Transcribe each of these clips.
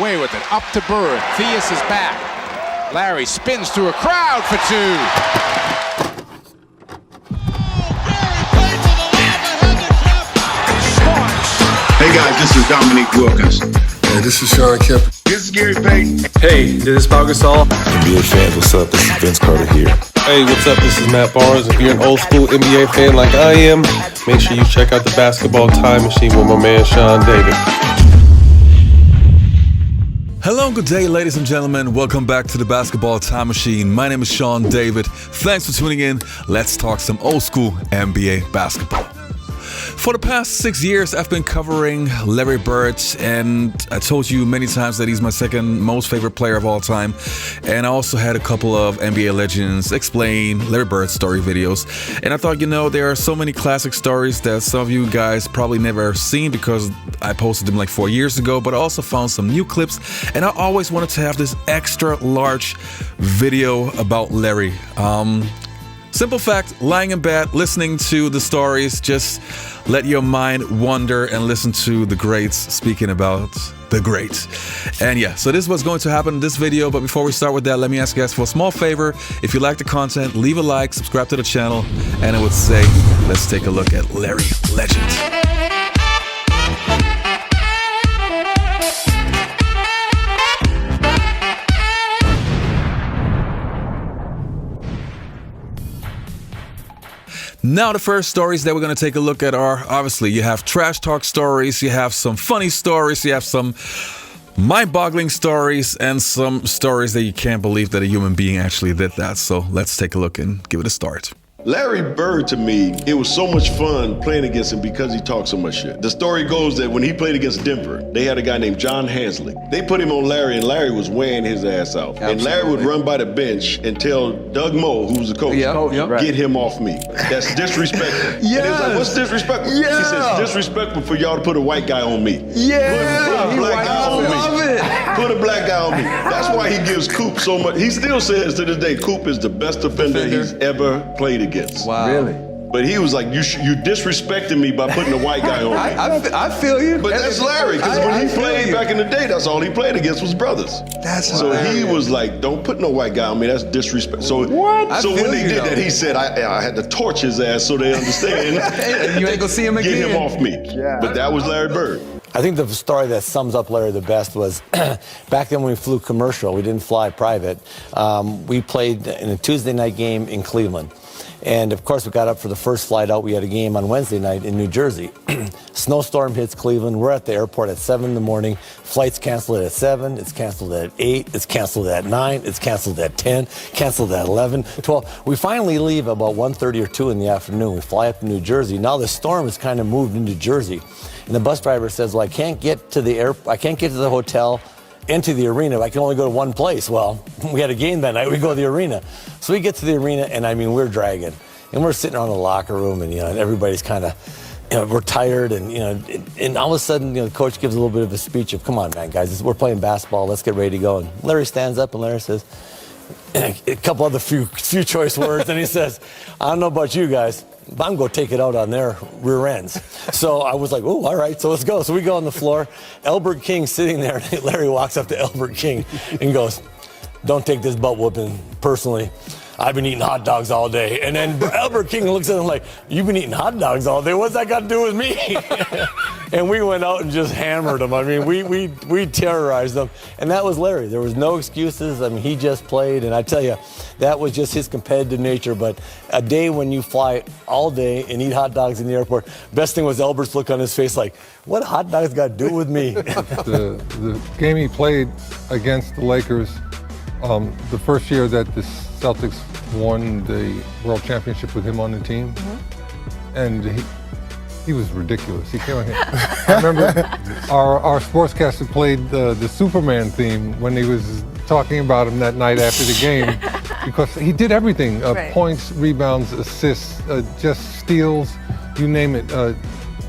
Away with it, up to Bird. Theus is back. Larry spins through a crowd for two. Hey guys, this is Dominique Wilkins. Hey, this is Sean Kemp. This is Gary Payton. Hey, this is Pau Gasol. NBA fans, what's up? This is Vince Carter here. Hey, what's up? This is Matt Barnes. If you're an old school NBA fan like I am, make sure you check out the Basketball Time Machine with my man Sean David. Hello and good day, ladies and gentlemen. Welcome back to the Basketball Time Machine. My name is Sean David. Thanks for tuning in. Let's talk some old school NBA basketball. For the past 6 years, I've been covering Larry Bird, and I told you many times that he's my second most favorite player of all time. And I also had a couple of NBA legends explain Larry Bird story videos. And I thought, there are so many classic stories that some of you guys probably never seen because I posted them like 4 years ago, but I also found some new clips. And I always wanted to have this extra large video about Larry. Simple fact, lying in bed, listening to the stories, just let your mind wander and listen to the greats speaking about the great. And yeah, so this is what's going to happen in this video. But before we start with that, let me ask you guys for a small favor. If you like the content, leave a like, subscribe to the channel, and I would say, let's take a look at Larry Legend. Now, the first stories that we're going to take a look at are, obviously, you have trash talk stories, you have some funny stories, you have some mind-boggling stories, and some stories that you can't believe that a human being actually did that. So let's take a look and give it a start. Larry Bird, to me, it was so much fun playing against him because he talked so much shit. The story goes that when he played against Denver, they had a guy named John Hansley. They put him on Larry, and Larry was weighing his ass out. Absolutely. And Larry would run by the bench and tell Doug Moe, who was the coach, get him off me. That's disrespectful. And he was like, what's disrespectful? He says, it's disrespectful for y'all to put a white guy on me. Put a black guy on me. Put a black guy on me. That's why he gives Coop so much. He still says to this day, Coop is the best defender he's ever played against. Wow. Really? But he was like, you disrespecting me by putting a white guy on me. I feel you. But that's Larry, because when he played back in the day, that's all he played against was brothers. So he was like, don't put no white guy on me, that's disrespect. So when they did that, he said, I had to torch his ass so they understand. And you ain't gonna see him again. Get him off me. Yeah. But that was Larry Bird. I think the story that sums up Larry the best was back then when we flew commercial, we didn't fly private. We played in a Tuesday night game in Cleveland. And of course, we got up for the first flight out. We had a game on Wednesday night in New Jersey. Snowstorm hits Cleveland. We're at the airport at 7 in the morning. Flight's canceled at 7. It's canceled at 8. It's canceled at 9. It's canceled at 10. Canceled at 11, 12. We finally leave about 1:30 or 2 in the afternoon. We fly up to New Jersey. Now the storm has kind of moved into Jersey. And the bus driver says, well, I can't get to the hotel into the arena. I can only go to one place. Well, we had a game that night. We go to the arena. So we get to the arena, and we're dragging. And we're sitting around the locker room, and, and everybody's kind of, we're tired. And, and all of a sudden, the coach gives a little bit of a speech of, come on, man, guys, we're playing basketball. Let's get ready to go. And Larry stands up, and Larry says, a couple other few choice words. And he says, I don't know about you guys, but I'm going to take it out on their rear ends. So I was like, oh, all right, so let's go. So we go on the floor. Albert King sitting there. And Larry walks up to Albert King and goes, don't take this butt whooping personally. I've been eating hot dogs all day. And then Albert King looks at him like, you've been eating hot dogs all day? What's that got to do with me? And we went out and just hammered him. We terrorized him. And that was Larry. There was no excuses. He just played. And I tell you, that was just his competitive nature. But a day when you fly all day and eat hot dogs in the airport, best thing was Albert's look on his face like, what hot dogs got to do with me? The game he played against the Lakers, the first year that the Celtics won the World Championship with him on the team, and he was ridiculous. He came on here. I remember our sportscaster played the Superman theme when he was talking about him that night after the game because he did everything, points, rebounds, assists, just steals, you name it.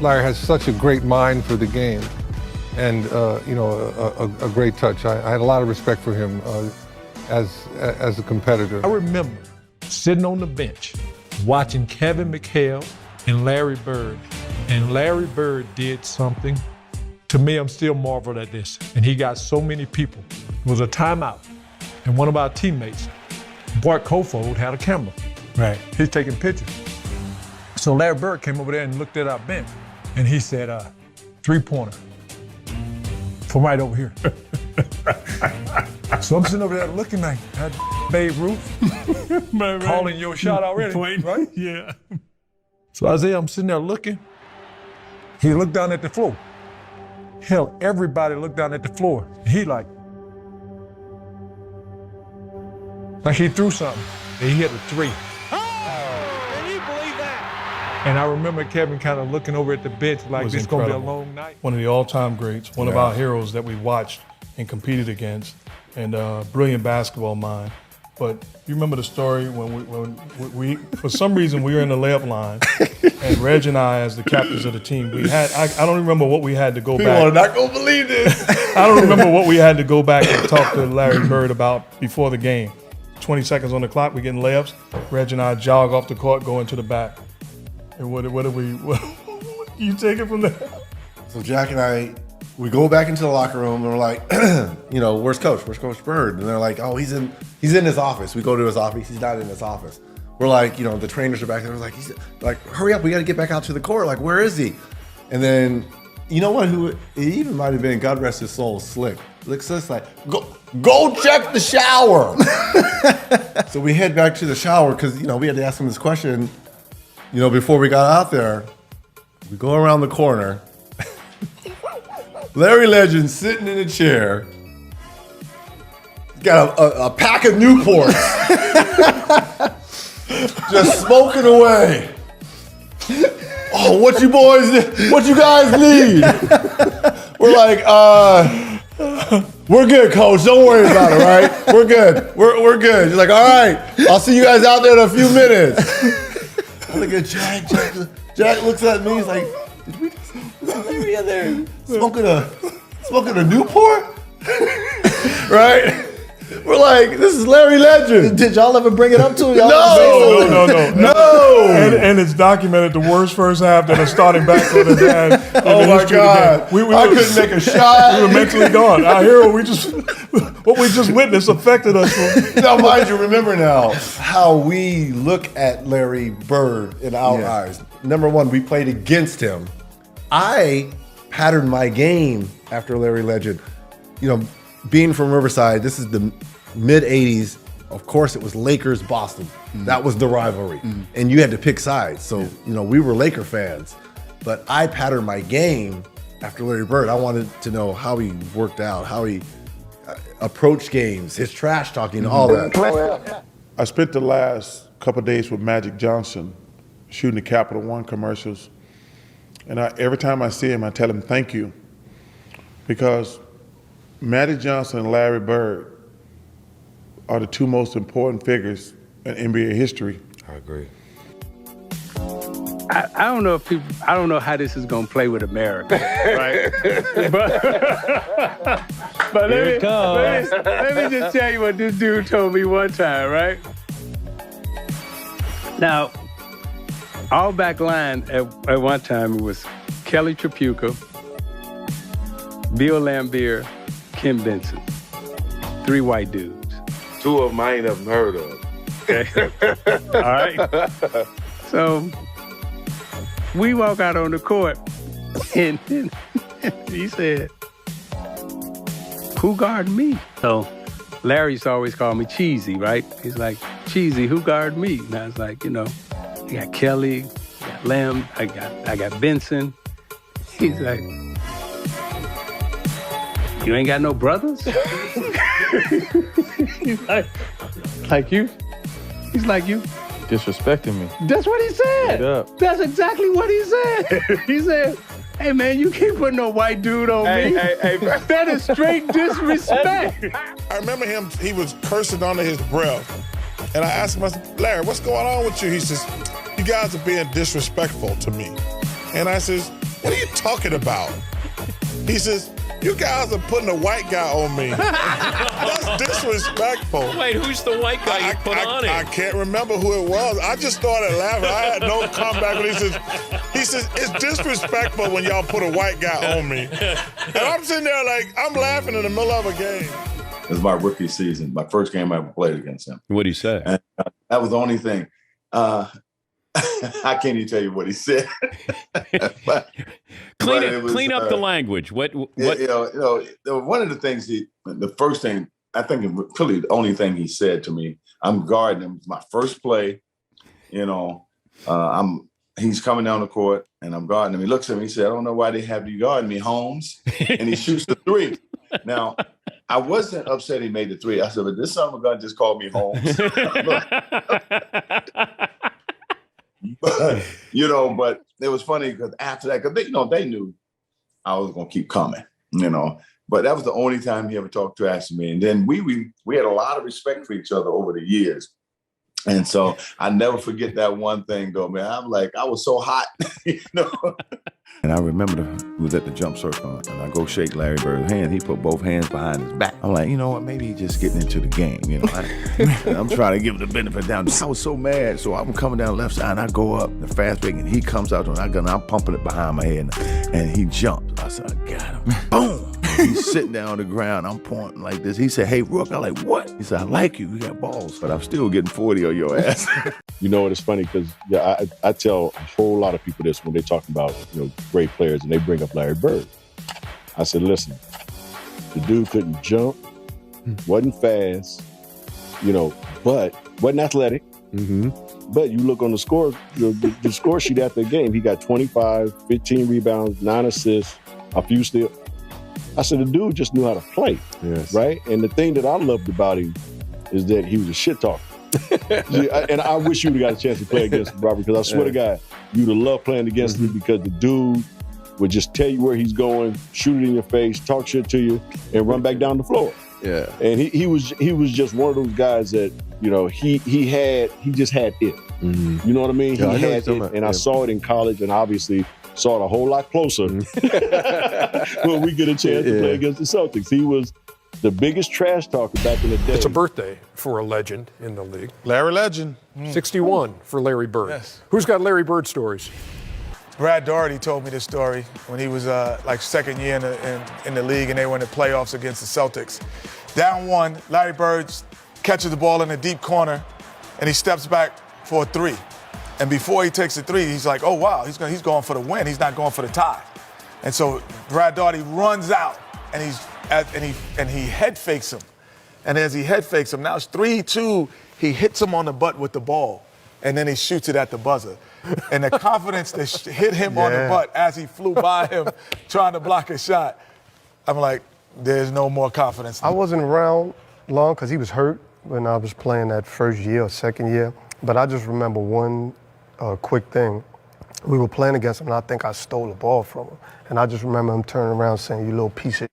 Larry has such a great mind for the game and, a great touch. I had a lot of respect for him as a competitor. I remember sitting on the bench watching Kevin McHale and Larry Bird. And Larry Bird did something To me, I'm still marveled at this. And he got so many people. It was a timeout. And one of our teammates, Bart Kofold, had a camera. Right. He's taking pictures. So Larry Bird came over there and looked at our bench. And he said, 3-pointer from right over here. So I'm sitting over there looking like, that Babe Ruth calling your shot already, right? Yeah. So Isaiah, I'm sitting there looking. He looked down at the floor. Hell, everybody looked down at the floor. He like he threw something. And he hit a 3. Can you believe that? And I remember Kevin kind of looking over at the bench like Was this gonna be a incredible. long night. One of the all-time greats, one of our heroes that we watched and competed against, and brilliant basketball mind. But you remember the story when we for some reason we were in the layup line, and Reg and I, as the captains of the team, we had I don't remember what we had to go People back. are not gonna believe this. I don't remember what we had to go back and talk to Larry Bird about before the game. 20 seconds on the clock, we getting layups. Reg and I jog off the court, go into the back. And what do we? You take it from there. So Jack and I, we go back into the locker room and we're like, where's Coach? Where's Coach Bird? And they're like, oh, he's in his office. We go to his office. He's not in his office. We're like, the trainers are back there. We're like, he's like, hurry up, we got to get back out to the court. Like, where is he? And then, you know what? It even might have been, God rest his soul, Slick. Slick's just like, go check the shower. So we head back to the shower because we had to ask him this question. Before we got out there, we go around the corner. Larry Legend sitting in a chair, got a pack of Newports, just smoking away. Oh, what you guys need? We're like, we're good, Coach. Don't worry about it, right? We're good. We're good. He's like, all right, I'll see you guys out there in a few minutes. I look at Jack. Jack looks at me. He's like, "Did we just Larry in there smoking a Newport?" Right? We're like, this is Larry Legend. Did y'all ever bring it up to him? No. And it's documented the worst first half that a starting backcourt has had. Oh my God! I couldn't make a shot. We were mentally gone. Our hero, what we just witnessed affected us. Now, mind you, remember now how we look at Larry Bird in our eyes. Number one, we played against him. I patterned my game after Larry Legend. Being from Riverside, this is the mid-'80s. Of course, it was Lakers-Boston. That was the rivalry. And you had to pick sides. So, we were Laker fans. But I patterned my game after Larry Bird. I wanted to know how he worked out, how he approached games, his trash talking, all that. I spent the last couple of days with Magic Johnson shooting the Capital One commercials. And every time I see him, I tell him thank you. Because Magic Johnson and Larry Bird are the two most important figures in NBA history. I agree. I don't know I don't know how this is going to play with America, right? but let me just tell you what this dude told me one time, right? Now, our back line at one time it was Kelly Tripucka, Bill Laimbeer, Kim Benson. 3 white dudes. 2 of them I ain't ever heard of. Okay. All right. So we walk out on the court and he said, who guarded me? So Larry used to always call me Cheesy, right? He's like, Cheesy, who guarded me? And I was like, you got Kelly, I got Lamb, I got Benson. He's like, you ain't got no brothers? He's like you? He's like you? Disrespecting me. That's what he said. Straight up. That's exactly what he said. He said, hey man, you can't put no white dude on me. Hey. That is straight disrespect. I remember him, he was cursing under his breath. And I asked him, I said, Larry, what's going on with you? He says, you guys are being disrespectful to me. And I says, what are you talking about? He says, you guys are putting a white guy on me. That's disrespectful. Wait, who's the white guy you put on it? I can't remember who it was. I just started laughing. I had no comeback when he He says, it's disrespectful when y'all put a white guy on me. And I'm sitting there like, I'm laughing in the middle of a game. It was my rookie season, my first game I ever played against him. What'd he say? And that was the only thing. I can't even tell you what he said. Clean up the language. What? One of the things the first thing, I think really the only thing he said to me, I'm guarding him. It's my first play. He's coming down the court and I'm guarding him. He looks at me, he said, I don't know why they have you guarding me, Holmes. And he shoots the three. Now, I wasn't upset he made the three. I said, but this son of a gun just called me Holmes. But it was funny because after that, because they knew I was going to keep coming, But that was the only time he ever talked trash to me. And then we had a lot of respect for each other over the years. And so I never forget that one thing, though, man. I'm like, I was so hot, And I remember we was at the jump circle, and I go shake Larry Bird's hand. He put both hands behind his back. I'm like, you know what? Maybe he's just getting into the game. I'm trying to give him the benefit down. I was so mad, so I'm coming down the left side, and I go up the fast break, and he comes out, and I'm pumping it behind my head, and he jumped. I said, I got him. Boom! He's sitting down on the ground. I'm pointing like this. He said, hey, Rook. I'm like, what? He said, I like you. You got balls, but I'm still getting 40 on your ass. You know what? It's funny because I tell a whole lot of people this when they talk about great players and they bring up Larry Bird. I said, listen, the dude couldn't jump, wasn't fast, but wasn't athletic. Mm-hmm. But you look on the score, the score sheet after the game, he got 25, 15 rebounds, 9 assists, a few steals. I said, the dude just knew how to play, right? And the thing that I loved about him is that he was a shit talker. And I wish you would have got a chance to play against him, Robert, because I swear to God, you'd have loved playing against him because the dude would just tell you where he's going, shoot it in your face, talk shit to you, and run back down the floor. Yeah. And he was just one of those guys that, he just had it. Mm-hmm. You know what I mean? Yeah, he had it, and I saw it in college, and obviously saw it a whole lot closer when we get a chance to play against the Celtics. He was the biggest trash talker back in the day. It's a birthday for a legend in the league. Larry Legend. 61 for Larry Bird. Yes. Who's got Larry Bird stories? Brad Daugherty told me this story when he was second year in the league and they were in the playoffs against the Celtics. Down one, Larry Bird catches the ball in the deep corner and he steps back for a three. And before he takes the three, he's like, oh, wow, he's going for the win. He's not going for the tie. And so Brad Daugherty runs out, and he head fakes him. And as he head fakes him, now it's 3-2, he hits him on the butt with the ball, and then he shoots it at the buzzer. And the confidence that hit him on the butt as he flew by him trying to block a shot, I'm like, there's no more confidence. I wasn't around long because he was hurt when I was playing that first year or second year. But I just remember one quick thing. We were playing against him, and I think I stole the ball from him. And I just remember him turning around saying, you little piece of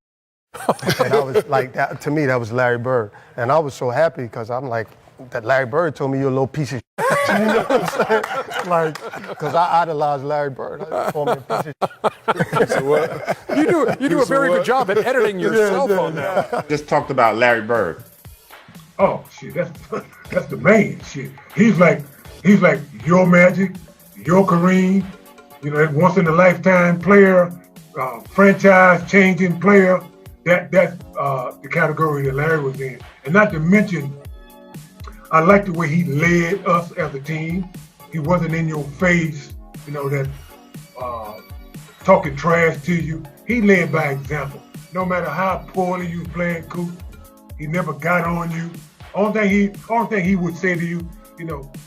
And I was like, that, to me, that was Larry Bird. And I was so happy because I'm like, that Larry Bird told me you're a little piece of You know what I'm saying? Like, because I idolized Larry Bird. I called me a piece of So what? You do a very good job at editing your cell phone now. Just talked about Larry Bird. Oh shit, that's the man. Shit, he's like your Magic, your Kareem. That once in a lifetime player, franchise changing player. That's the category that Larry was in, and not to mention, I like the way he led us as a team. He wasn't in your face, that talking trash to you. He led by example. No matter how poorly you was playing, Coop, he never got on you. Only thing he would say to you,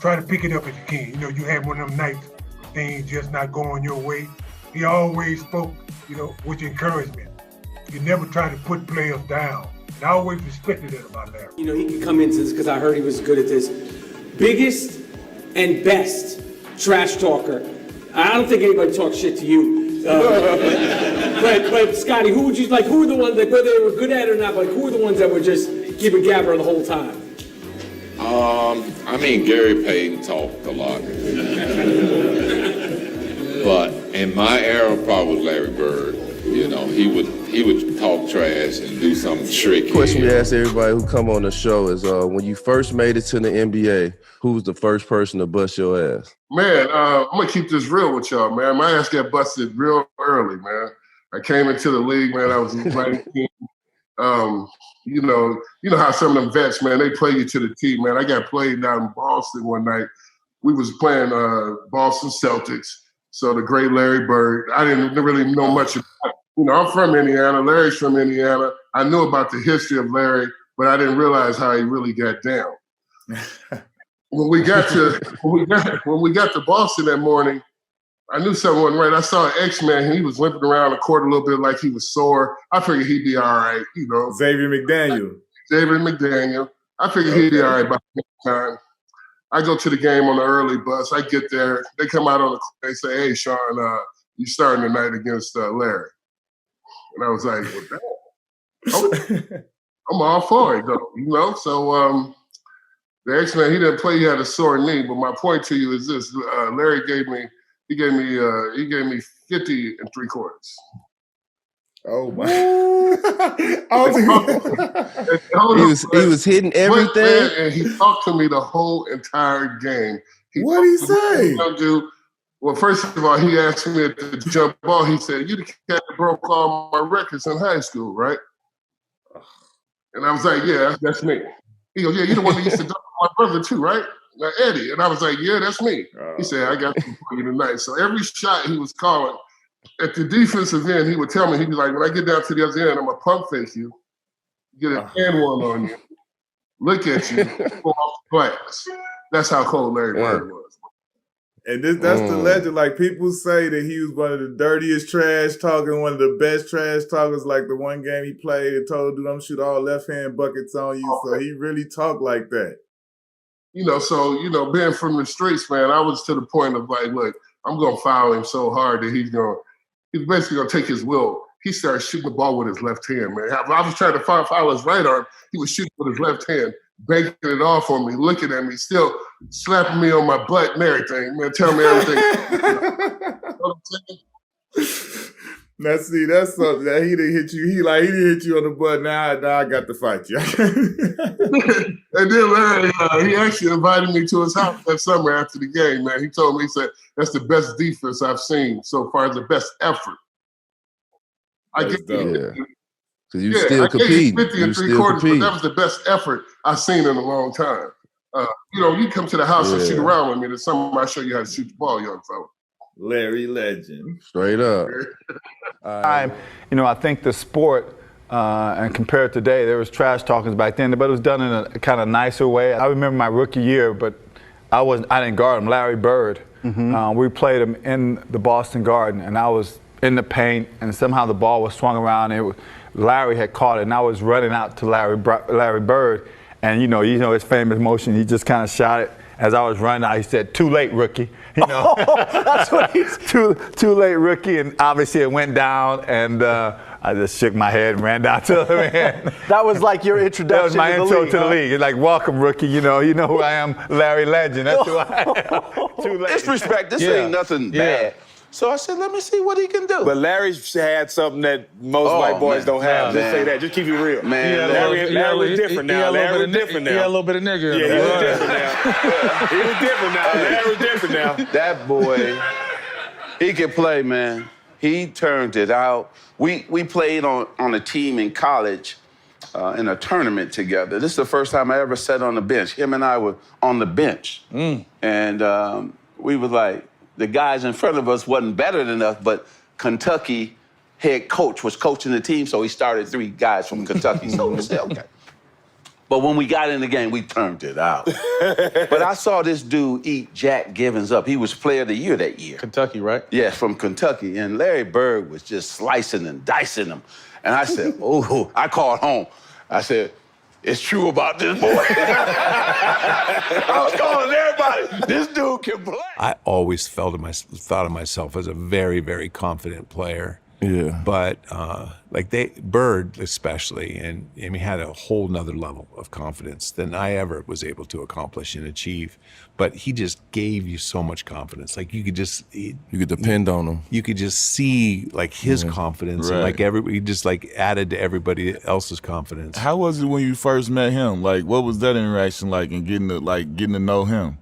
try to pick it up if you can. You had one of them nights, things just not going your way. He always spoke, with encouragement. He never tried to put players down. And I always respected that about Larry. He could come into this because I heard he was good at this. Biggest and best trash talker. I don't think anybody talks shit to you. But Scotty, who would you like? Who are the ones that, whether they were good at it or not, who are the ones that were just gibber gabber the whole time? Gary Payton talked a lot. But in my era, probably Larry Bird. You know, he would talk trash and do something tricky. The question we ask everybody who come on the show is, when you first made it to the NBA, who was the first person to bust your ass? Man, I'm gonna keep this real with y'all, man. My ass got busted real early, man. I came into the league, man. I was 19. You know how some of them vets, man, they play you to the T, man. I got played down in Boston one night. We was playing Boston Celtics. So the great Larry Bird. I didn't really know much about it. You know, I'm from Indiana. Larry's from Indiana. I knew about the history of Larry, but I didn't realize how he really got down. When we got to Boston that morning, I knew something wasn't right. I saw an X-Man. He was limping around the court a little bit like he was sore. I figured he'd be all right, you know. Xavier McDaniel. I figured he'd be all right by that time. I go to the game on the early bus. I get there. They come out on the court. They say, "Hey, Sean, you starting tonight against Larry." And I was like, well, damn. I'm all for it, though, you know. So the X-Man, he didn't play. He had a sore knee. But my point to you is this: Larry gave me 50 3/4. Oh my! He was hitting everything, and he talked to me the whole entire game. What did he say? Well, first of all, he asked me at the jump ball. He said, "You the cat that broke all my records in high school, right?" And I was like, "Yeah, that's me." He goes, "Yeah, you're the one that used to dunk my brother too, right?" Like Eddie. And I was like, "Yeah, that's me." He said, "I got you for you tonight." So every shot he was calling, at the defensive end, he would tell me, he'd be like, "When I get down to the other end, I'm going to pump fake you, get a hand one on you, look at you, go off the glass." That's how cold Larry Bird was. And that's the legend. Like, people say that he was one of the dirtiest trash talkers, one of the best trash talkers. Like the one game he played and told dude, "I'm shoot all left hand buckets on you." So he really talked like that. You know, so, you know, being from the streets, man, I was to the point of like, look, I'm going to foul him so hard that he's basically going to take his will. He started shooting the ball with his left hand, man. I was trying to foul his right arm. He was shooting with his left hand, banking it off on me, looking at me, still slapping me on my butt and everything, man, telling me everything. You know what I'm saying? Now, see, that's something that he didn't hit you. He didn't hit you on the butt. Now I got to fight you. And then Larry, he actually invited me to his house that summer after the game, man. He told me, he said, "That's the best defense I've seen so far, the best effort." I get because you still I competing. gave you 50 3/4, but that was the best effort I've seen in a long time. You know, you come to the house and shoot around with me. There's something I show you how to shoot the ball, young fella. Larry Legend. Straight up. I think the sport, and compared to today, there was trash talkers back then, but it was done in a kind of nicer way. I remember my rookie year, but I didn't guard him, Larry Bird. We played him in the Boston Garden, and I was in the paint, and somehow the ball was swung around, and Larry had caught it, and I was running out to Larry Bird, and you know his famous motion, he just kind of shot it. As I was running out, he said, "Too late, rookie." You know, that's what he's too late, rookie. And obviously it went down, and I just shook my head and ran down to the other end. That was like your introduction. That was my to the intro league, to the league. It's like, "Welcome, rookie. You know who I am, Larry Legend. That's who I am." Too late. Disrespect. This ain't nothing bad. So I said, let me see what he can do. But Larry's had something that most white boys don't have. Just say that. Just keep it real. Man, Larry was different now. Larry was different now. He had a little bit of nigger in him. Yeah, he was different now. He was different now. Larry was different now. That boy, he can play, man. He turned it out. We played on a team in college in a tournament together. This is the first time I ever sat on the bench. Him and I were on the bench. And we were like, the guys in front of us wasn't better than us, but Kentucky head coach was coaching the team, so he started 3 guys from Kentucky. So we said, okay. But when we got in the game, we turned it out. But I saw this dude eat Jack Givens up. He was player of the year that year. Kentucky, right? Yes, from Kentucky. And Larry Bird was just slicing and dicing him. And I said, oh, I called home. I said, "It's true about this boy." I was calling everybody. This dude can play. I always thought of myself as a very, very confident player. Yeah. But Bird especially, and I mean, had a whole nother level of confidence than I ever was able to accomplish and achieve. But he just gave you so much confidence. Like you could depend on him. You could just see like his confidence, and like he just like added to everybody else's confidence. How was it when you first met him? Like, what was that interaction like, and getting to know him?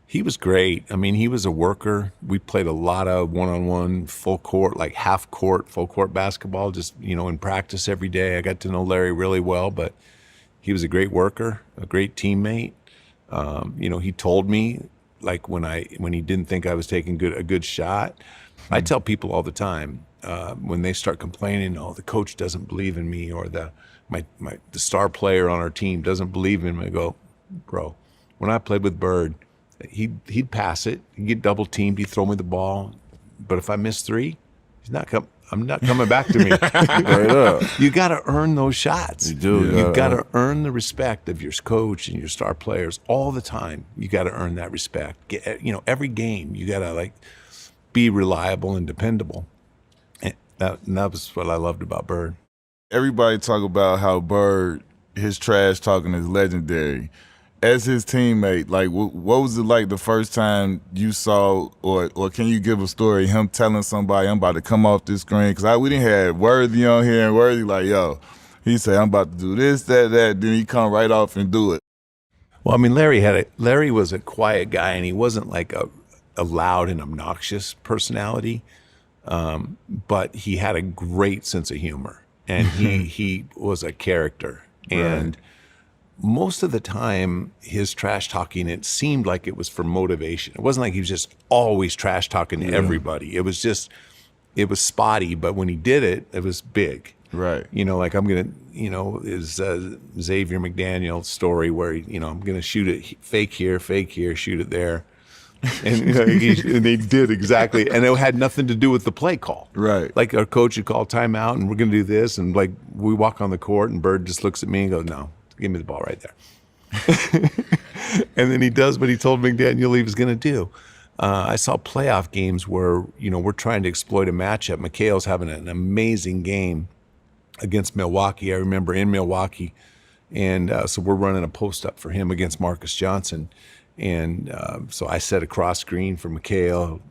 He was great. I mean, he was a worker. We played a lot of one-on-one, full court, like half court, full court basketball, just, in practice every day. I got to know Larry really well, but he was a great worker, a great teammate. He told me, like when he didn't think I was taking a good shot. I tell people all the time, when they start complaining, oh, the coach doesn't believe in me, or the star player on our team doesn't believe in me. I go, bro, when I played with Bird, he'd pass it, he'd get double teamed, he'd throw me the ball, but if I miss three, I'm not coming back to me. Right up. You got to earn those shots. You do. You've got to earn the respect of your coach and your star players all the time. You got to earn that respect. Every game you got to be reliable and dependable. And that was what I loved about Bird. Everybody talk about how Bird, his trash talking is legendary. As his teammate, like, what was it like the first time you saw, or can you give a story, him telling somebody, I'm about to come off this screen? Because we didn't have Worthy on here, and Worthy like, yo, he said, I'm about to do this, that, then he come right off and do it. Well, I mean, Larry was a quiet guy, and he wasn't like a loud and obnoxious personality, but he had a great sense of humor, and he was a character. And most of the time, his trash talking, it seemed like it was for motivation. It wasn't like he was just always trash talking to everybody. It was spotty, but when he did it, it was big. Right. Like I'm going to, is Xavier McDaniel's story where, I'm going to shoot it fake here, shoot it there. And, and they did exactly. And it had nothing to do with the play call. Right. Like our coach would call timeout and we're going to do this. And like we walk on the court and Bird just looks at me and goes, no. Give me the ball right there. And then he does what he told McDaniel he was going to do. I saw playoff games where, we're trying to exploit a matchup. McHale's having an amazing game against Milwaukee. I remember in Milwaukee. And so we're running a post up for him against Marcus Johnson. And so I set a cross screen for McHale,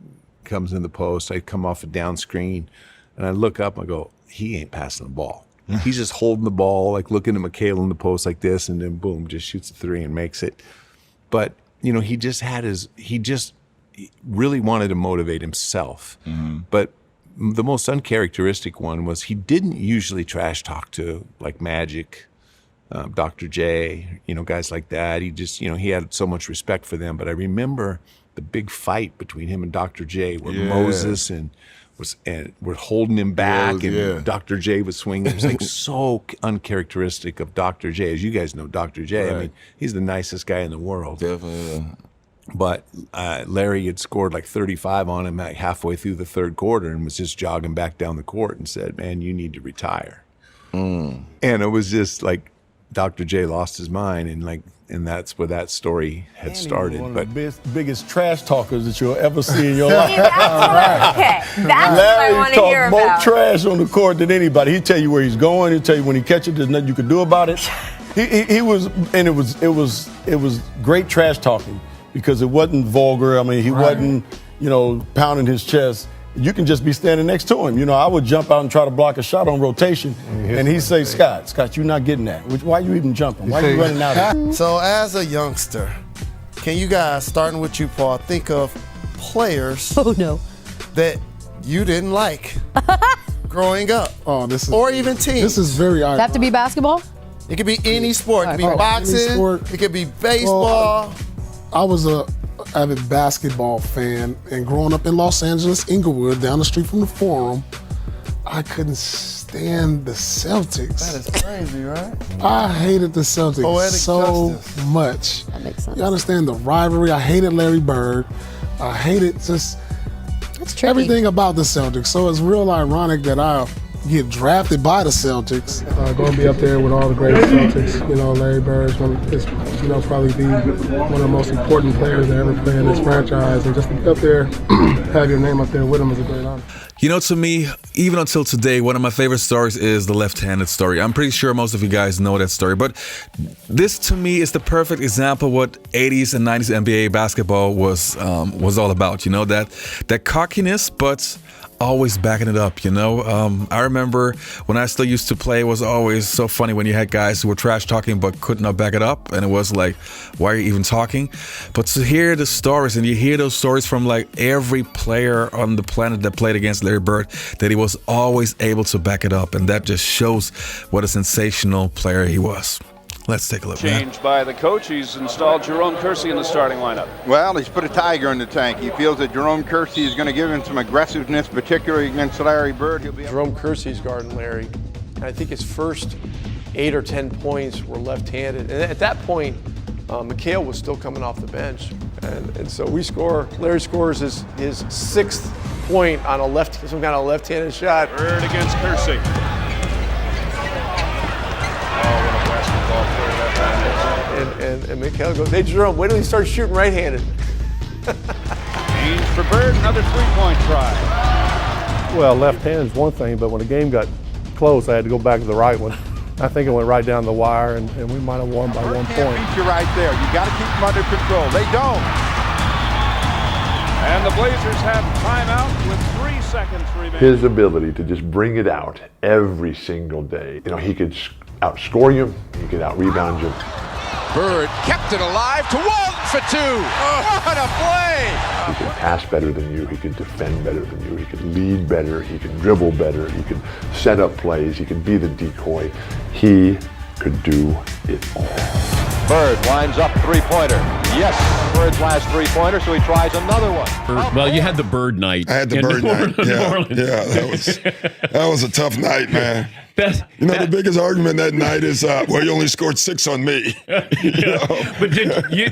comes in the post. I come off a down screen and I look up and I go, he ain't passing the ball. He's just holding the ball, like looking at McHale in the post like this, and then boom, just shoots a three and makes it. But, he just really wanted to motivate himself. Mm-hmm. But the most uncharacteristic one was he didn't usually trash talk to like Magic, Dr. J, guys like that. He just, he had so much respect for them. But I remember the big fight between him and Dr. J where Moses and we're holding him back, and Dr. J was swinging. It was like so uncharacteristic of Dr. J. As you guys know, Dr. J, right. I mean, he's the nicest guy in the world. Definitely. But Larry had scored like 35 on him halfway through the third quarter and was just jogging back down the court and said, man, you need to retire. And it was just like Dr. J lost his mind, and that's where that story had started. One of the biggest trash talkers that you'll ever see in your life. That's what I want to hear Larry about. talked more trash on the court than anybody. He'll tell you where he's going. He'll tell you when he catches it, there's nothing you can do about it. He was, and it was great trash talking because it wasn't vulgar. I mean, he wasn't, pounding his chest. You can just be standing next to him. I would jump out and try to block a shot on rotation, and he'd say, Scott, you're not getting that. Why are you even jumping? Why are you running out of it? So as a youngster, can you guys, starting with you, Paul, think of players that you didn't like growing up? Or even teams? This is very ironic. Have to be basketball? It could be any sport. It could be boxing. It could be baseball. Well, I was a avid basketball fan, and growing up in Los Angeles, Inglewood, down the street from the Forum, I couldn't stand the Celtics. That is crazy, right? I hated the Celtics much. That makes sense. You understand the rivalry? I hated Larry Bird. I hated just everything about the Celtics. So it's real ironic that I get drafted by the Celtics. Going to be up there with all the great Celtics. You know, Larry Bird is probably one of the most important players that ever played in this franchise. And just to be up there, have your name up there with him is a great honor. You know, to me, even until today, one of my favorite stories is the left-handed story. I'm pretty sure most of you guys know that story, but this to me is the perfect example of what 80s and 90s NBA basketball was all about. You know, that cockiness, but always backing it up, you know. I remember when I still used to play, it was always so funny when you had guys who were trash talking but could not back it up, and it was like, why are you even talking? But to hear the stories, and you hear those stories from like every player on the planet that played against Larry Bird, that he was always able to back it up, and that just shows what a sensational player he was. Let's take a look. Changed by the coach. He's installed Jerome Kersey in the starting lineup. Well, he's put a tiger in the tank. He feels that Jerome Kersey is going to give him some aggressiveness, particularly against Larry Bird. Jerome Kersey's guarding Larry. And I think his first 8 or 10 points were left-handed. And at that point, McHale was still coming off the bench. And so Larry scores his 6th point on some kind of left-handed shot. Bird against Kersey. And McHale goes, hey, Jerome, wait till he starts shooting right-handed. Change for Bird, another three-point try. Well, left-handed is one thing, but when the game got close, I had to go back to the right one. I think it went right down the wire, and we might have won by 1 point. Beat you right there. You got to keep them under control. They don't. And the Blazers have timeout with 3 seconds remaining. His ability to just bring it out every single day. You know, he could outscore you, he could out-rebound you. Bird kept it alive to Walton for 2. Oh, what a play! He could pass better than you, he could defend better than you, he could lead better, he could dribble better, he could set up plays, he could be the decoy. He could do it all. Bird winds up three-pointer. Yes, Bird's last three-pointer, so he tries another one. Well, you had the Bird night. I had the Bird night. Yeah, that was a tough night, man. The biggest argument that night is, well, you only scored 6 on me. But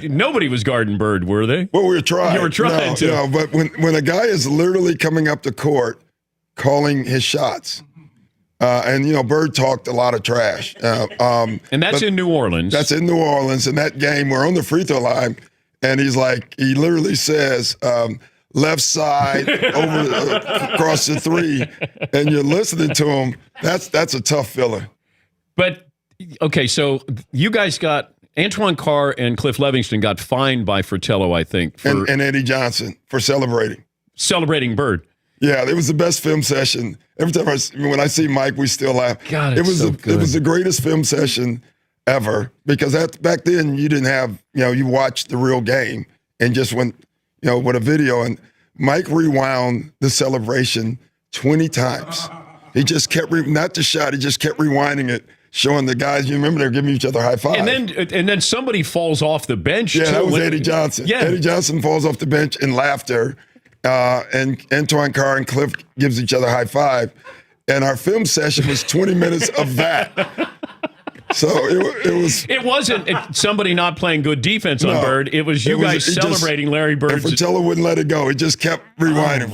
nobody was guarding Bird, were they? Well, we were trying. You were trying to. No, but when a guy is literally coming up the court, calling his shots, and Bird talked a lot of trash. And that's in New Orleans. That's in New Orleans. In that game, we're on the free throw line, and he literally says, left side over across the 3, and you're listening to him. That's a tough feeling. But okay, so you guys got Antoine Carr and Cliff Levingston got fined by Fratello, I think, and Eddie Johnson for celebrating Bird. Yeah, it was the best film session. Every time when I see Mike, we still laugh. God, it was the greatest film session ever, because back then you didn't have, you watched the real game and just went, with a video, and Mike rewound the celebration 20 times. He just kept, not the shot, he just kept rewinding it, showing the guys, you remember they were giving each other high five. And then somebody falls off the bench. Yeah, too. that was Eddie Johnson. Yeah. Eddie Johnson falls off the bench in laughter, and Antoine Carr and Cliff gives each other high five. And our film session was 20 minutes of that. So it was. It wasn't somebody not playing good defense on Bird. It was you guys celebrating Larry Bird. Fratello wouldn't let it go. He just kept rewinding.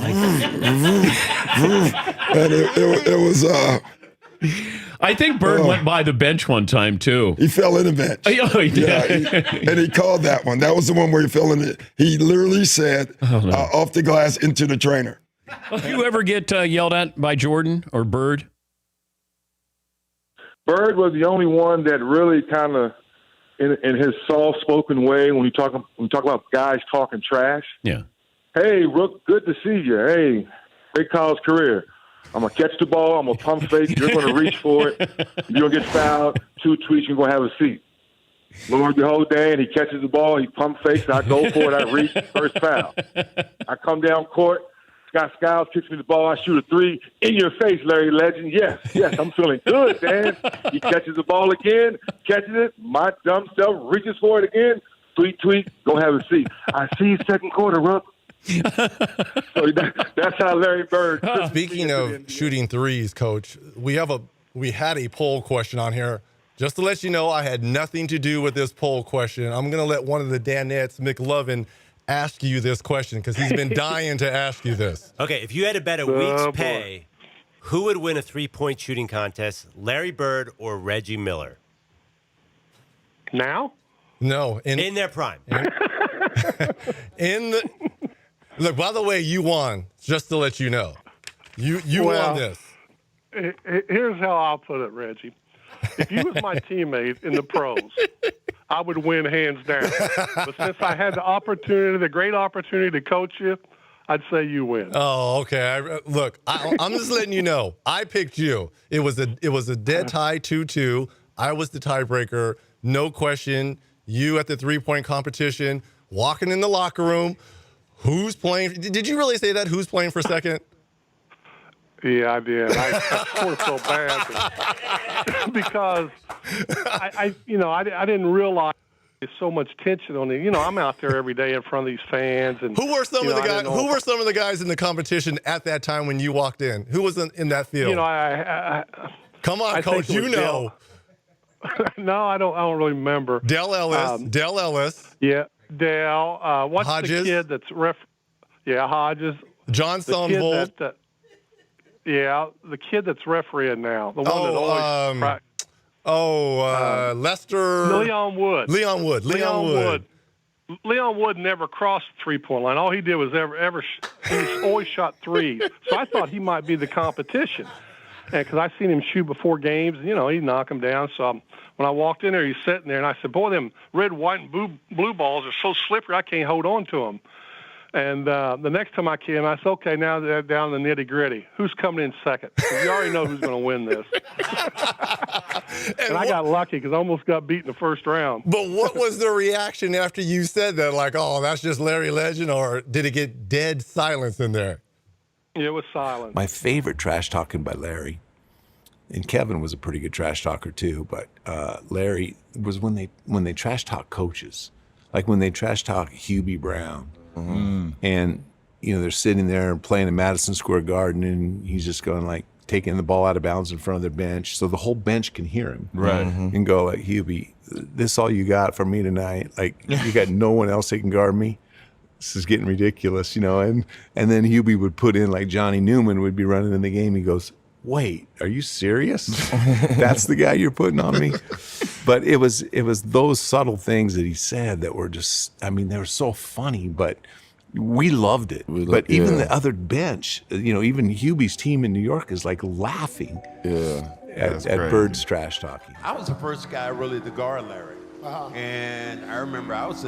And it was. I think Bird went by the bench one time too. He fell in the bench. Oh, he did. Yeah, and he called that one. That was the one where he fell in it. He literally said, "Off the glass into the trainer." Did you ever get yelled at by Jordan or Bird? Bird was the only one that really kind of, in his soft-spoken way, when we talk about guys talking trash. Yeah. Hey, Rook, good to see you. Hey, great college career. I'm gonna catch the ball. I'm gonna pump fake. You're gonna reach for it. You're gonna get fouled. 2 tweets. You're gonna have a seat. Lo and behold, Dan, he catches the ball. He pump fakes. I go for it. I reach. First foul. I come down court. Scott Skiles kicks me the ball. I shoot a 3 in your face, Larry Legend. Yes, I'm feeling good, Dan. He catches the ball again, catches it. My dumb self reaches for it again. Tweet, go have a seat. I see you second quarter, Rook. So that's how Larry Bird. Speaking of shooting threes, Coach, we had a poll question on here. Just to let you know, I had nothing to do with this poll question. I'm going to let one of the Danettes, McLovin, ask you this question because he's been dying to ask you this. Okay, if you had to bet a week's pay Who would win a three-point shooting contest, Larry Bird or Reggie Miller? Now? No, in their prime. Look, by the way, you won, just to let you know. You won this. Here's how I'll put it, Reggie. If you was my teammate in the pros, I would win hands down. But since I had the great opportunity to coach you, I'd say you win. Oh, okay. Look, I'm just letting you know. I picked you. It was a dead tie, 2-2. I was the tiebreaker, no question. You at the three-point competition, walking in the locker room. Who's playing? Did you really say that? Who's playing for second? Yeah, I did. I sort of felt bad because I didn't realize there's so much tension on it. I'm out there every day in front of these fans. And who were some of the guys? Who were some of the guys in the competition at that time when you walked in? Who was in that field? Come on, Coach. You know. No, I don't really remember. Dell Ellis. Yeah, Dell. What's Hodges. The kid that's Yeah, Hodges. John Sonvold. The kid that's refereeing now. The one that always Lester. Leon Wood. Leon Wood. Leon Wood never crossed the three-point line. All he did was he always shot threes. So I thought he might be the competition. And because I seen him shoot before games, he'd knock him down. So when I walked in there, he's sitting there, and I said, boy, them red, white, and blue balls are so slippery, I can't hold on to them. And the next time I came, I said, okay, now they're down in the nitty-gritty. Who's coming in second? You already know who's going to win this. and I got lucky because I almost got beat in the first round. But what was the reaction after you said that? Like, oh, that's just Larry Legend, or did it get dead silence in there? It was silent. My favorite trash talking by Larry, and Kevin was a pretty good trash talker too, but Larry was when they trash talk coaches, like when they trash talk Hubie Brown, and they're sitting there playing in Madison Square Garden, and he's just going like taking the ball out of bounds in front of their bench, so the whole bench can hear him, right? And go like, Hubie, this all you got for me tonight? Like you got no one else that can guard me? This is getting ridiculous, and then Hubie would put in like Johnny Newman would be running in the game. He goes, wait, are you serious? That's the guy you're putting on me? But it was those subtle things that he said that were just, they were so funny, but we loved it. But even the other bench, even Hubie's team in New York is like laughing at Bird's trash talking. I was the first guy really to guard Larry. And I remember I was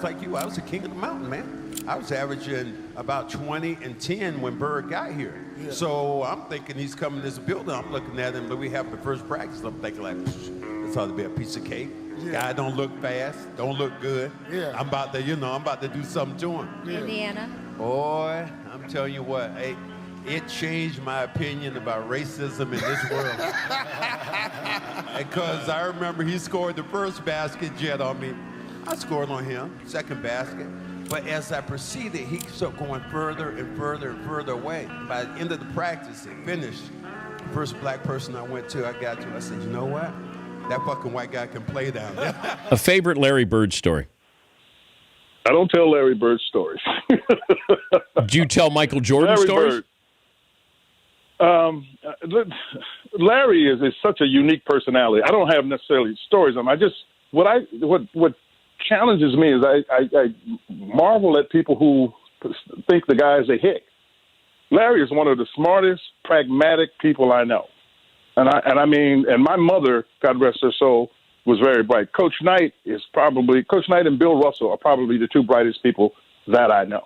like you. I was the king of the mountain, man. I was averaging about 20 and 10 when Bird got here. Yeah. So I'm thinking he's coming to this building. I'm looking at him, but we have the first practice. I'm thinking like, this ought to be a piece of cake. Yeah. Guy don't look fast, don't look good. Yeah. I'm about to do something to him. Yeah. Indiana. Boy, I'm telling you what, it changed my opinion about racism in this world. Because I remember he scored the first basket jet on me. I scored on him, second basket. But as I proceeded, he kept going further and further and further away. By the end of the practice, it finished. The first black person I got to, I said, you know what? That fucking white guy can play down there. A favorite Larry Bird story? I don't tell Larry Bird stories. Do you tell Michael Jordan Larry stories? Bird. Larry is such a unique personality. I don't have necessarily stories on him. What challenges me is I marvel at people who think the guy's a hick. Larry is one of the smartest, pragmatic people I know. And my mother, God rest her soul, was very bright. Coach Knight and Bill Russell are probably the two brightest people that I know.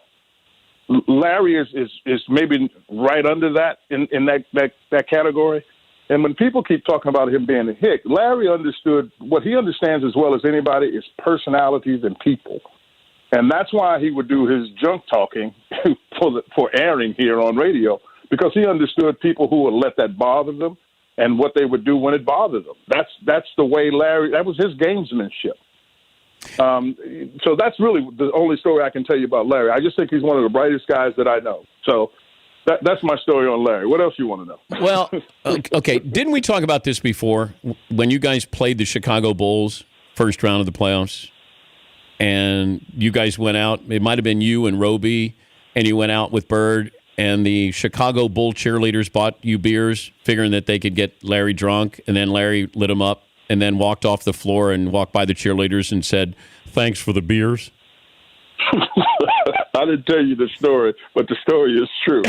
Larry is maybe right under that in that category. And when people keep talking about him being a hick, Larry understood what he understands as well as anybody is personalities and people. And that's why he would do his junk talking for airing here on radio, because he understood people who would let that bother them and what they would do when it bothered them. That's the way Larry, that was his gamesmanship. So that's really the only story I can tell you about Larry. I just think he's one of the brightest guys that I know. So that's my story on Larry. What else you want to know? Well, okay. Didn't we talk about this before when you guys played the Chicago Bulls first round of the playoffs? And you guys went out. It might have been you and Roby, and you went out with Bird, and the Chicago Bull cheerleaders bought you beers, figuring that they could get Larry drunk, and then Larry lit him up and then walked off the floor and walked by the cheerleaders and said, "Thanks for the beers"? I didn't tell you the story, but the story is true.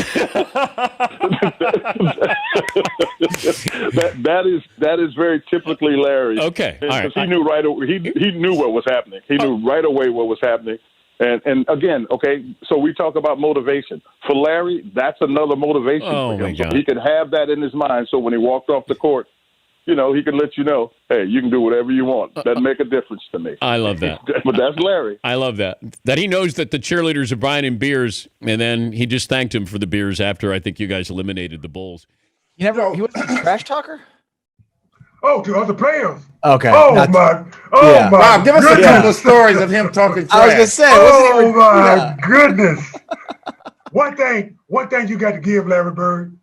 that is very typically Larry. Okay, all right. Because he knew right away. He knew what was happening. He knew right away what was happening. And again, okay, so we talk about motivation. For Larry, that's another motivation for him. So he could have that in his mind. So when he walked off the court, you know, he can let you know, hey, you can do whatever you want. Doesn't make a difference to me. I love that. But that's Larry. I love that. That he knows that the cheerleaders are buying him beers, and then he just thanked him for the beers after I think you guys eliminated the Bulls. He wasn't a trash talker? Oh, to other players. Okay. Oh, my. Yeah. My. Bob, give us a goodness. couple of stories of him talking trash. I was going to say. Oh, my goodness. One thing you got to give Larry Bird,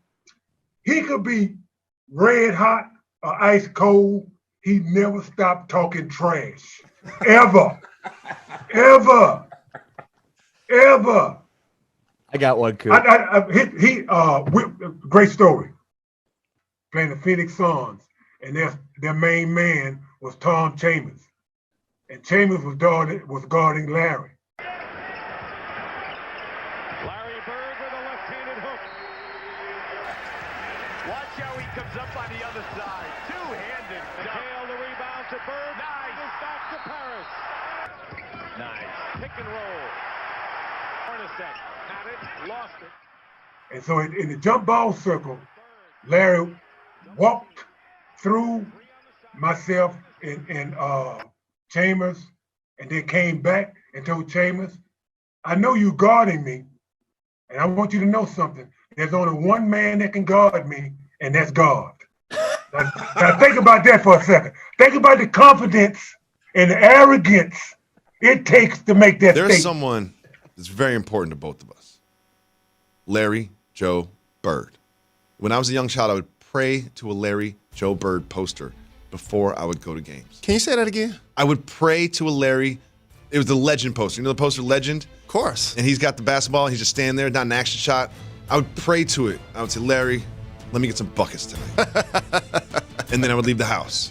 he could be red hot or ice cold. He never stopped talking trash. Ever. Ever. Ever. I got one, Coop. Great story. Playing the Phoenix Suns, and their main man was Tom Chambers, and Chambers was guarding Larry. Larry Bird with a left-handed hook. Watch how he comes up on the other side. Two-handed. McHale the rebound to Bird. Nice. Back to Paris. Nice. Pick and roll. Hornacek had it, lost it. And so in the jump ball circle, Larry walked through myself and Chambers, and then came back and told Chambers, I know you guarding me, and I want you to know something. There's only one man that can guard me, and that's God. Now think about that for a second. Think about the confidence and the arrogance it takes to make that There's statement. someone that's very important to both of us. Larry Joe Bird. When I was a young child, I would pray to a Larry Joe Bird poster before I would go to games. Can you say that again? I would pray to a Larry. It was the Legend poster. You know the poster Legend? Of course. And he's got the basketball. And he's just standing there, not an action shot. I would pray to it. I would say, Larry, let me get some buckets tonight. And then I would leave the house.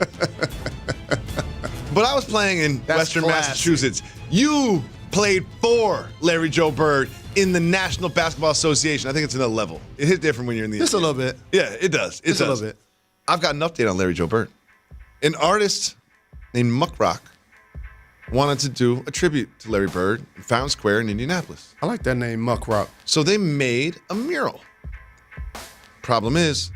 But I was playing in Western Massachusetts. You played for Larry Joe Bird in the National Basketball Association. I think it's another level. It hits different when you're in the Just a little bit. Yeah, it does. It Just does. a little bit. I've got an update on Larry Joe Bird. An artist named Muck Rock wanted to do a tribute to Larry Bird in Fountain Square in Indianapolis. I like that name, Muck Rock. So they made a mural. Problem is,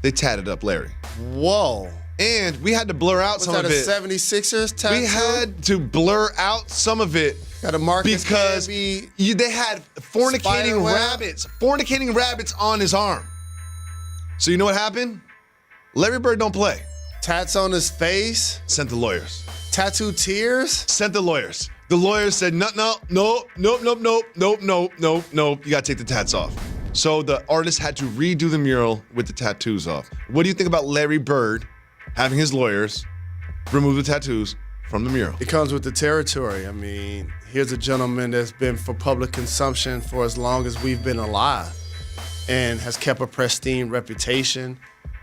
they tatted up Larry. Whoa. And we had to blur out some of it. Was that a 76ers tattoo? We had to blur out some of it. Got a Marcus because they had fornicating rabbits on his arm. So you know what happened? Larry Bird don't play. Tats on his face. Sent the lawyers. Tattoo tears. Sent the lawyers. The lawyers said, no. You got to take the tats off. So the artist had to redo the mural with the tattoos off. What do you think about Larry Bird having his lawyers remove the tattoos from the mural? It comes with the territory. I mean, here's a gentleman that's been for public consumption for as long as we've been alive and has kept a pristine reputation.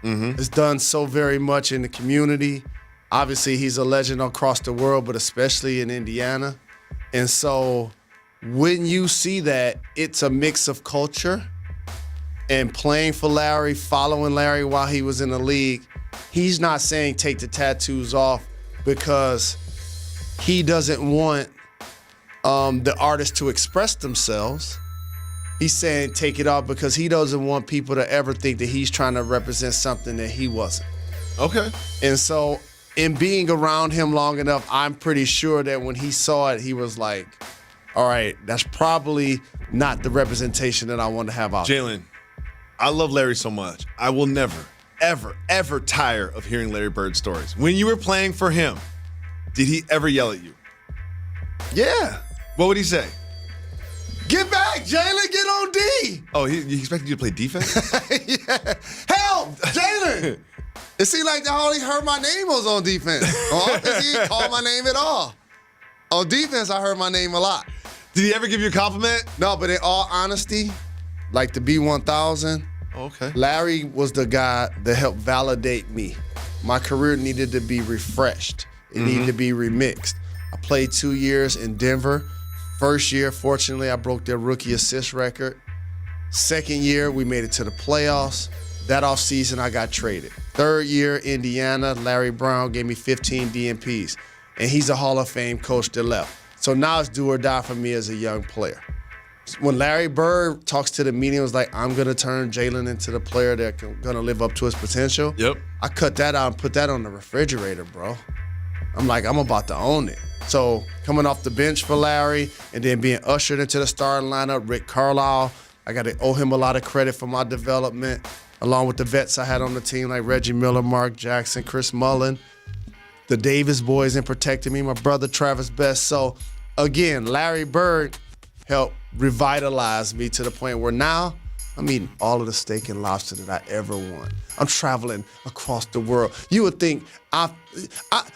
Has done so very much in the community. Obviously, he's a legend across the world, but especially in Indiana. And so when you see that, it's a mix of culture and playing for Larry, following Larry while he was in the league. He's not saying take the tattoos off because he doesn't want the artists to express themselves. He's saying take it off because he doesn't want people to ever think that he's trying to represent something that he wasn't. Okay. And so in being around him long enough, I'm pretty sure that when he saw it, he was like, all right, that's probably not the representation that I want to have out there. Jalen, I love Larry so much. I will never, ever, ever tire of hearing Larry Bird stories. When you were playing for him, did he ever yell at you? Yeah. What would he say? Get back, Jalen, get on D. Oh, he expected you to play defense? Yeah. Help, Jalen. It seemed like all he heard my name was on defense. On offense, he didn't call my name at all. On defense, I heard my name a lot. Did he ever give you a compliment? No, but in all honesty, like the B1000. Okay. Larry was the guy that helped validate me. My career needed to be refreshed. It needed to be remixed. I played 2 years in Denver. First year, fortunately, I broke their rookie assist record. Second year, we made it to the playoffs. That offseason, I got traded. Third year, Indiana, Larry Brown gave me 15 DNPs. And he's a Hall of Fame coach that left. So now it's do or die for me as a young player. When Larry Bird talks to the media, it was like, I'm going to turn Jalen into the player that's going to live up to his potential. Yep. I cut that out and put that on the refrigerator, bro. I'm like, I'm about to own it. So coming off the bench for Larry and then being ushered into the starting lineup, Rick Carlisle, I got to owe him a lot of credit for my development, along with the vets I had on the team like Reggie Miller, Mark Jackson, Chris Mullin, the Davis boys in protecting me, my brother Travis Best. So again, Larry Bird helped revitalize me to the point where now I'm eating all of the steak and lobster that I ever want. I'm traveling across the world. You would think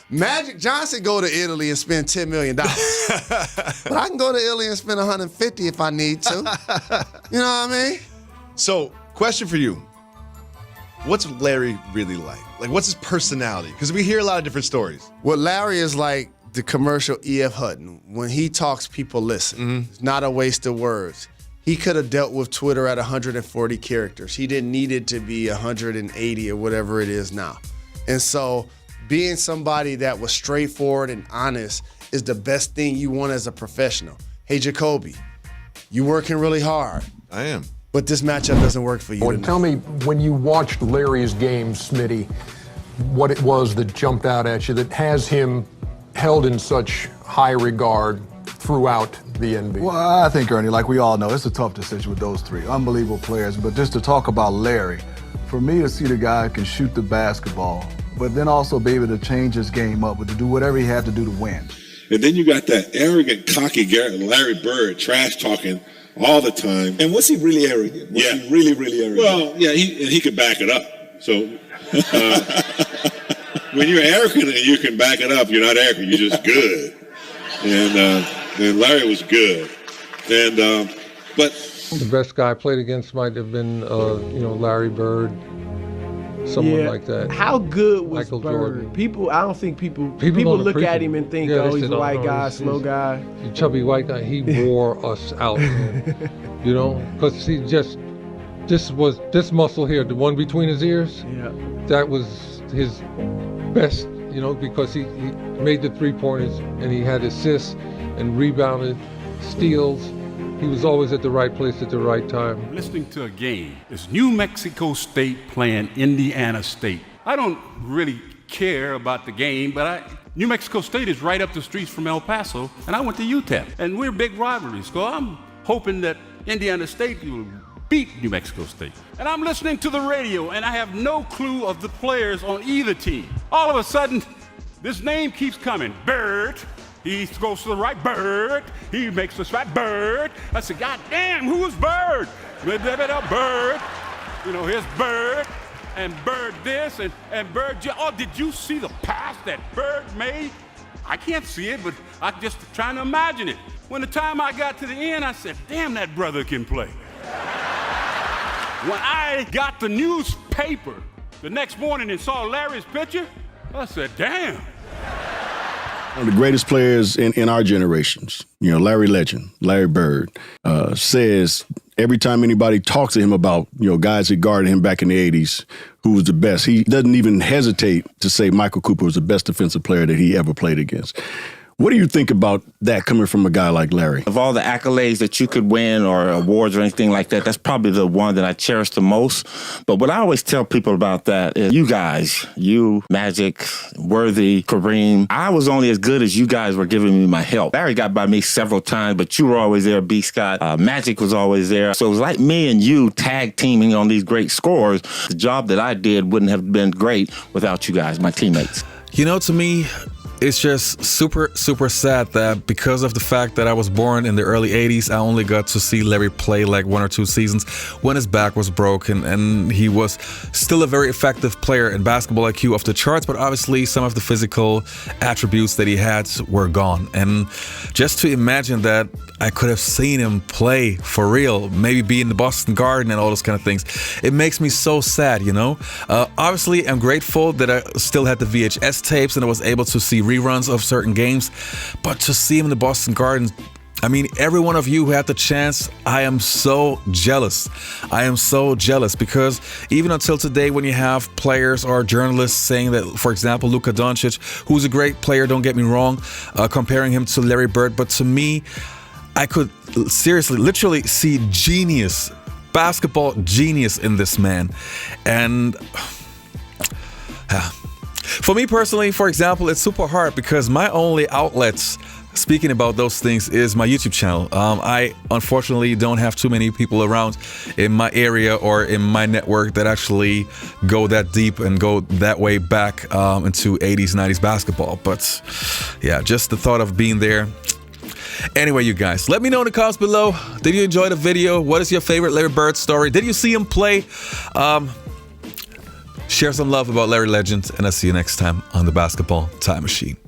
Magic Johnson go to Italy and spend $10 million. But I can go to Italy and spend $150 if I need to. You know what I mean? So, question for you. What's Larry really like? Like, what's his personality? Because we hear a lot of different stories. Well, Larry is like the commercial E.F. Hutton. When he talks, people listen. It's not a waste of words. He could have dealt with Twitter at 140 characters. He didn't need it to be 180 or whatever it is now. And so being somebody that was straightforward and honest is the best thing you want as a professional. Hey, Jacoby, you working really hard. I am. But this matchup doesn't work for you Well, tonight. tell me, when you watched Larry's game, Smitty, what it was that jumped out at you that has him held in such high regard throughout the NBA? Well, I think, Ernie, like we all know, it's a tough decision with those three. Unbelievable players. But just to talk about Larry, for me to see the guy can shoot the basketball, but then also be able to change his game up, but to do whatever he had to do to win. And then you got that arrogant, cocky Larry Bird trash talking all the time. And was he really arrogant? Was he really, really arrogant? Well, yeah, he could back it up. So when you're arrogant and you can back it up, you're not arrogant, you're just good. And Larry was good. And but the best guy I played against might have been Larry Bird, someone like that. How good was Michael Bird? Jordan. I don't think people don't look appreciate at him and think, they oh, he's said, a white no, guy, he's slow guy. a chubby white guy. He wore us out, man. Because he just, this muscle here, the one between his ears, that was his best, because he made the three-pointers and he had assists and rebounded, steals. He was always at the right place at the right time. Listening to a game. It's New Mexico State playing Indiana State. I don't really care about the game, but New Mexico State is right up the streets from El Paso, and I went to UTEP, and we're big rivalries. So I'm hoping that Indiana State will beat New Mexico State. And I'm listening to the radio, and I have no clue of the players on either team. All of a sudden, this name keeps coming. Bird. He goes to the right, Bird. He makes the shot, Bird. I said, God damn, who is Bird? Bird. Here's Bird. And Bird this, and Bird. Oh, did you see the pass that Bird made? I can't see it, but I'm just trying to imagine it. When the time I got to the end, I said, damn, that brother can play. When I got the newspaper the next morning and saw Larry's picture, I said, damn. One of the greatest players in our generations, Larry Legend, Larry Bird, says every time anybody talks to him about, guys that guarded him back in the 80s, who was the best, he doesn't even hesitate to say Michael Cooper was the best defensive player that he ever played against. What do you think about that coming from a guy like Larry? Of all the accolades that you could win or awards or anything like that, that's probably the one that I cherish the most. But what I always tell people about that is you guys, you, Magic, Worthy, Kareem, I was only as good as you guys were giving me my help. Larry got by me several times, but you were always there, B. Scott. Magic was always there. So it was like me and you tag teaming on these great scores. The job that I did wouldn't have been great without you guys, my teammates. To me, it's just super, super sad that because of the fact that I was born in the early 80s, I only got to see Larry play like 1 or 2 seasons when his back was broken, and he was still a very effective player in basketball IQ off the charts, but obviously some of the physical attributes that he had were gone. And just to imagine that I could have seen him play for real, maybe be in the Boston Garden and all those kind of things, it makes me so sad, you know? Obviously, I'm grateful that I still had the VHS tapes and I was able to see reruns of certain games, but to see him in the Boston Garden, I mean, every one of you who had the chance, I am so jealous. I am so jealous because even until today, when you have players or journalists saying that, for example, Luka Doncic, who's a great player, don't get me wrong, comparing him to Larry Bird, but to me, I could seriously, literally see genius, basketball genius in this man. And for me personally, for example, it's super hard because my only outlets speaking about those things is my YouTube channel. I unfortunately don't have too many people around in my area or in my network that actually go that deep and go that way back into 80s, 90s basketball. But yeah, just the thought of being there. Anyway, you guys, let me know in the comments below. Did you enjoy the video? What is your favorite Larry Bird story? Did you see him play? Share some love about Larry Legend, and I'll see you next time on the Basketball Time Machine.